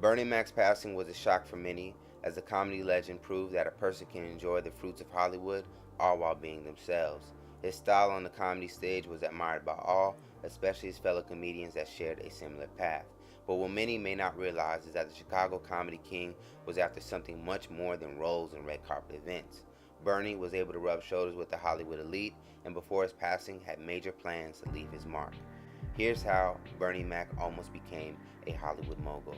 Bernie Mac's passing was a shock for many, as the comedy legend proved that a person can enjoy the fruits of Hollywood all while being themselves. His style on the comedy stage was admired by all, especially his fellow comedians that shared a similar path. But what many may not realize is that the Chicago Comedy King was after something much more than roles and red carpet events. Bernie was able to rub shoulders with the Hollywood elite, and before his passing had major plans to leave his mark. Here's how Bernie Mac almost became a Hollywood mogul.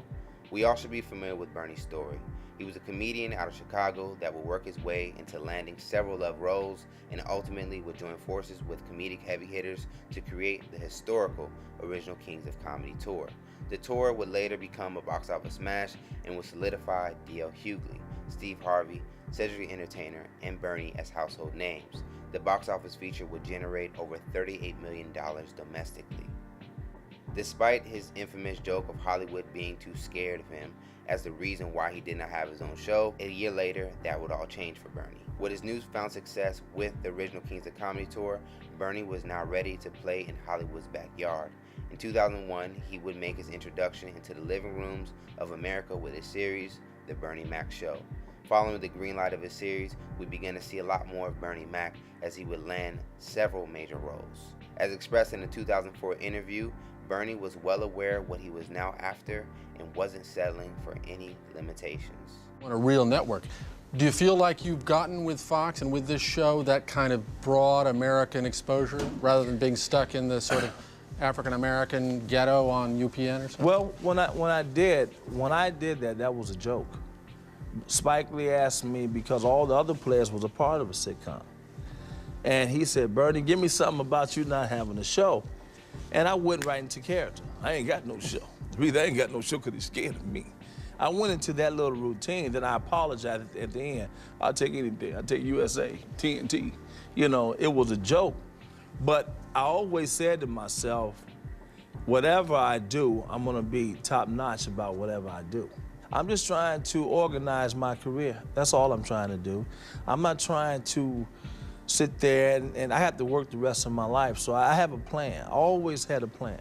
We all should be familiar with Bernie's story. He was a comedian out of Chicago that would work his way into landing several love roles and ultimately would join forces with comedic heavy hitters to create the historical Original Kings of Comedy tour. The tour would later become a box office smash and would solidify D.L. Hughley, Steve Harvey, Cedric the Entertainer, and Bernie as household names. The box office feature would generate over $38 million domestically. Despite his infamous joke of Hollywood being too scared of him as the reason why he did not have his own show, a year later that would all change for Bernie. With his newfound success with the Original Kings of Comedy tour, Bernie was now ready to play in Hollywood's backyard. In 2001, he would make his introduction into the living rooms of America with his series, The Bernie Mac Show. Following the green light of his series, we began to see a lot more of Bernie Mac as he would land several major roles. As expressed in a 2004 interview, Bernie was well aware of what he was now after and wasn't settling for any limitations. On a real network. Do you feel like you've gotten with Fox and with this show that kind of broad American exposure rather than being stuck in the sort of African-American ghetto on UPN or something? Well, when I did that, that was a joke. Spike Lee asked me because all the other players was a part of a sitcom. And he said, Bernie, give me something about you not having a show. And I went right into character. I ain't got no show. Really, I ain't got no show because he's scared of me. I went into that little routine, then I apologized at the end. I'll take anything. I'll take USA, TNT. You know, it was a joke. But I always said to myself, whatever I do, I'm gonna be top-notch about whatever I do. I'm just trying to organize my career. That's all I'm trying to do. I'm not trying to sit there and I have to work the rest of my life, so I have a plan. I always had a plan.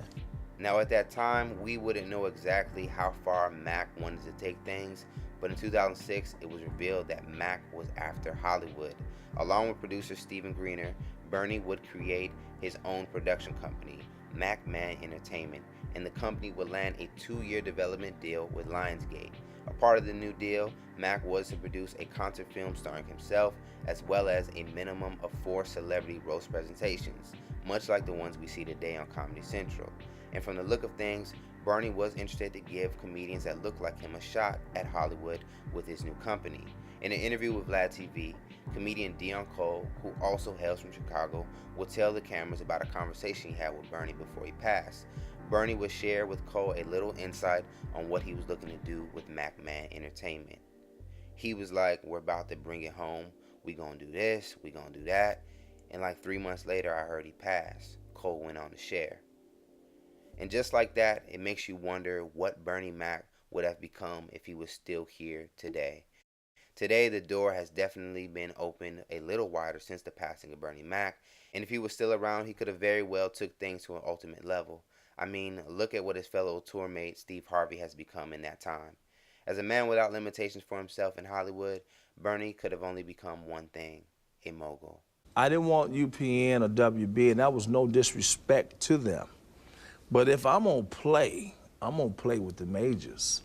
Now at that time, we wouldn't know exactly how far Mac wanted to take things, but in 2006, it was revealed that Mac was after Hollywood. Along with producer Steven Greener, Bernie would create his own production company, Mac Man Entertainment, and the company would land a 2-year development deal with Lionsgate. A part of the new deal, Mac was to produce a concert film starring himself, as well as a minimum of 4 celebrity roast presentations, much like the ones we see today on Comedy Central. And from the look of things, Bernie was interested to give comedians that looked like him a shot at Hollywood with his new company. In an interview with Vlad TV, comedian Dion Cole, who also hails from Chicago, would tell the cameras about a conversation he had with Bernie before he passed. Bernie would share with Cole a little insight on what he was looking to do with Mac Man Entertainment. He was like, we're about to bring it home. We gonna do this, we gonna do that. And like 3 months later, I heard he passed. Cole went on to share. And just like that, it makes you wonder what Bernie Mac would have become if he was still here today. Today, the door has definitely been opened a little wider since the passing of Bernie Mac, and if he was still around, he could have very well took things to an ultimate level. I mean, look at what his fellow tour mate Steve Harvey has become in that time. As a man without limitations for himself in Hollywood, Bernie could have only become one thing, a mogul. I didn't want UPN or WB, and that was no disrespect to them. But if I'm gonna play with the majors.